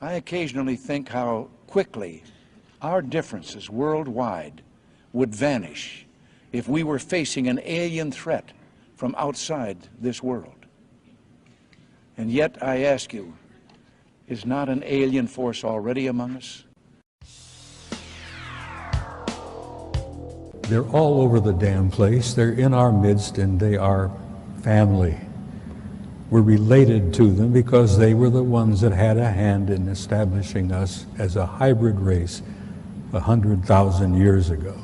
I occasionally think how quickly our differences worldwide would vanish if we were facing an alien threat from outside this world. And yet, I ask you, is not an alien force already among us? They're all over the damn place. They're in our midst, and they are family. We're related to them because they were the ones that had a hand in establishing us as a hybrid race 100,000 years ago.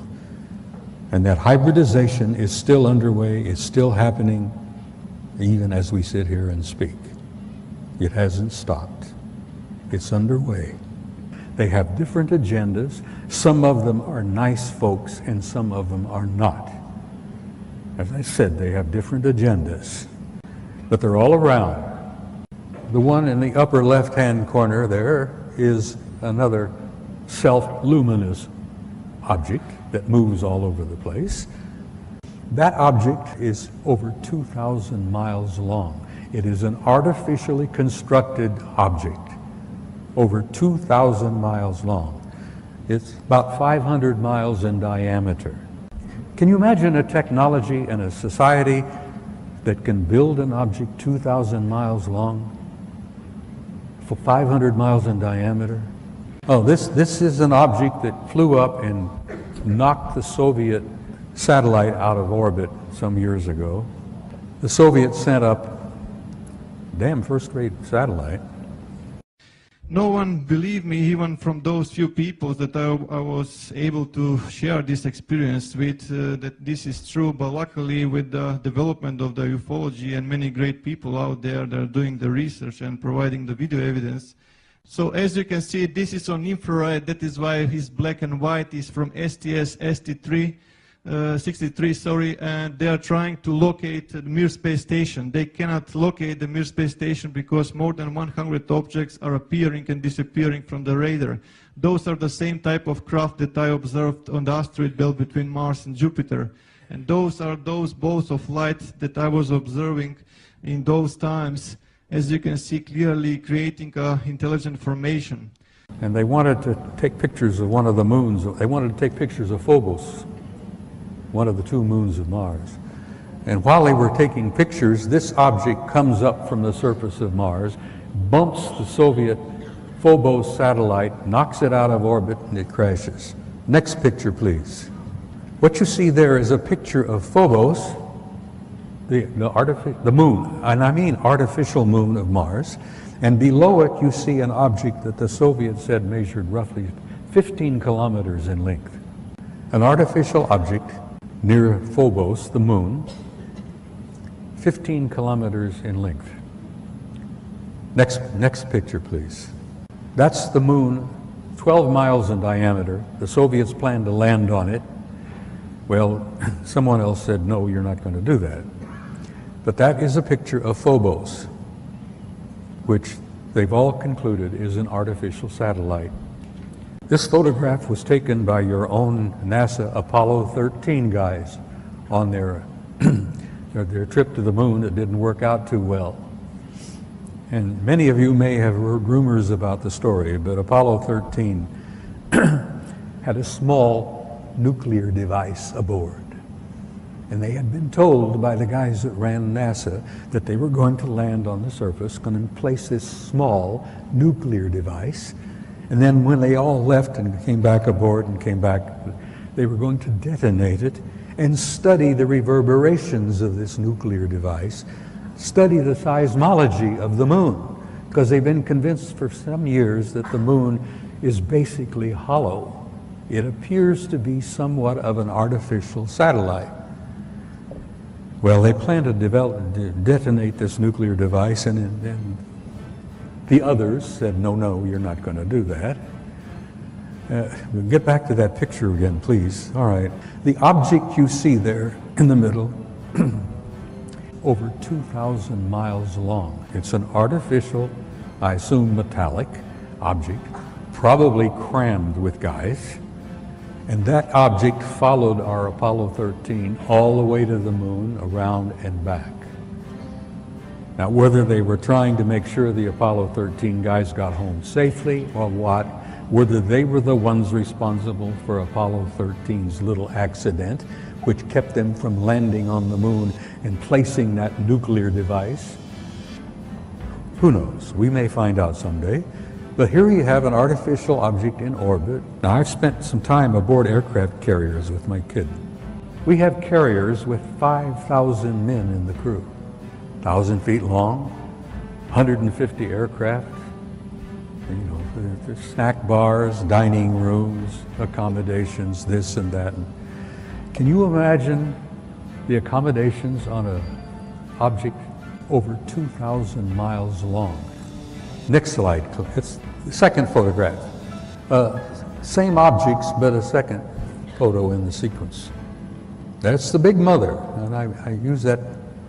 And that hybridization is still underway, it's still happening, even as we sit here and speak. It hasn't stopped. It's underway. They have different agendas. Some of them are nice folks and some of them are not. As I said, they have different agendas, but they're all around. The one in the upper left-hand corner there is another self-luminous object that moves all over the place. That object is over 2,000 miles long. It is an artificially constructed object, over 2,000 miles long. It's about 500 miles in diameter. Can you imagine a technology and a society that can build an object 2,000 miles long for 500 miles in diameter? Oh, this is an object that flew up and knocked the Soviet satellite out of orbit some years ago. The Soviets sent up damn first-rate satellite. No one believed me, even from those few people that I was able to share this experience with, that this is true. But luckily, with the development of the ufology and many great people out there that are doing the research and providing the video evidence. So as you can see, this is on infrared. That is why his black and white is from STS-63. 63, and they are trying to locate the Mir space station. They cannot locate the Mir space station because more than 100 objects are appearing and disappearing from the radar. Those are the same type of craft that I observed on the asteroid belt between Mars and Jupiter. And those are those balls of light that I was observing in those times, as you can see clearly, creating intelligent formation. And they wanted to take pictures of one of the moons. They wanted to take pictures of Phobos, one of the two moons of Mars. And while they were taking pictures, this object comes up from the surface of Mars, bumps the Soviet Phobos satellite, knocks it out of orbit, and it crashes. Next picture, please. What you see there is a picture of Phobos, the moon, and I mean artificial moon of Mars, and below it you see an object that the Soviets said measured roughly 15 kilometers in length. An artificial object near Phobos, the moon, 15 kilometers in length. Next picture, please. That's the moon, 12 miles in diameter. The Soviets planned to land on it. Well, someone else said, no, you're not going to do that. But that is a picture of Phobos, which they've all concluded is an artificial satellite. This photograph was taken by your own NASA Apollo 13 guys on their trip to the moon that didn't work out too well. And many of you may have heard rumors about the story, but Apollo 13 had a small nuclear device aboard. And they had been told by the guys that ran NASA that they were going to land on the surface, going to place this small nuclear device. And then when they all left and came back aboard and came back, they were going to detonate it and study the reverberations of this nuclear device, study the seismology of the moon, because they've been convinced for some years that the moon is basically hollow. It appears to be somewhat of an artificial satellite. Well, they plan to detonate this nuclear device, and then the others said, no, you're not going to do that. We'll get back to that picture again, please. All right. The object you see there in the middle, over 2,000 miles long. It's an artificial, I assume metallic object, probably crammed with guys. And that object followed our Apollo 13 all the way to the moon, around and back. Now, whether they were trying to make sure the Apollo 13 guys got home safely or what, whether they were the ones responsible for Apollo 13's little accident, which kept them from landing on the moon and placing that nuclear device, who knows? We may find out someday. But here you have an artificial object in orbit. Now, I've spent some time aboard aircraft carriers with my kid. We have carriers with 5,000 men in the crew, 1,000 feet long, 150 aircraft, you know, there's snack bars, dining rooms, accommodations, this and that. Can you imagine the accommodations on an object over 2,000 miles long? Next slide, it's the second photograph. Same objects, but a second photo in the sequence. That's the big mother, and I use that,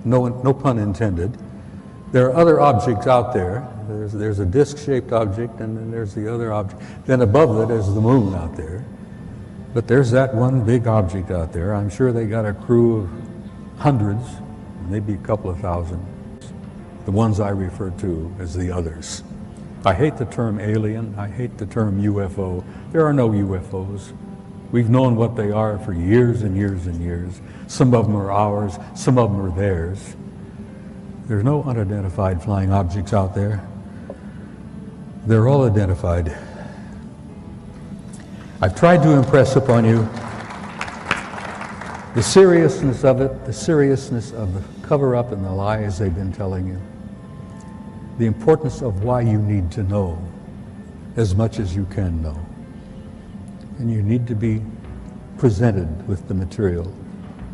no pun intended. There are other objects out there. There's a disc-shaped object, and then there's the other object. Then above it is the moon out there. But there's that one big object out there. I'm sure they got a crew of hundreds, maybe a couple of thousand. The ones I refer to as the others. I hate the term alien. I hate the term UFO. There are no UFOs. We've known what they are for years and years and years. Some of them are ours, some of them are theirs. There's no unidentified flying objects out there. They're all identified. I've tried to impress upon you the seriousness of it, the seriousness of the cover-up and the lies they've been telling you, the importance of why you need to know as much as you can know. And you need to be presented with the material,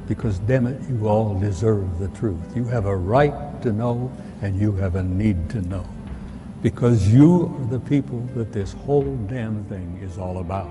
because damn it, you all deserve the truth. You have a right to know, and you have a need to know, because you are the people that this whole damn thing is all about.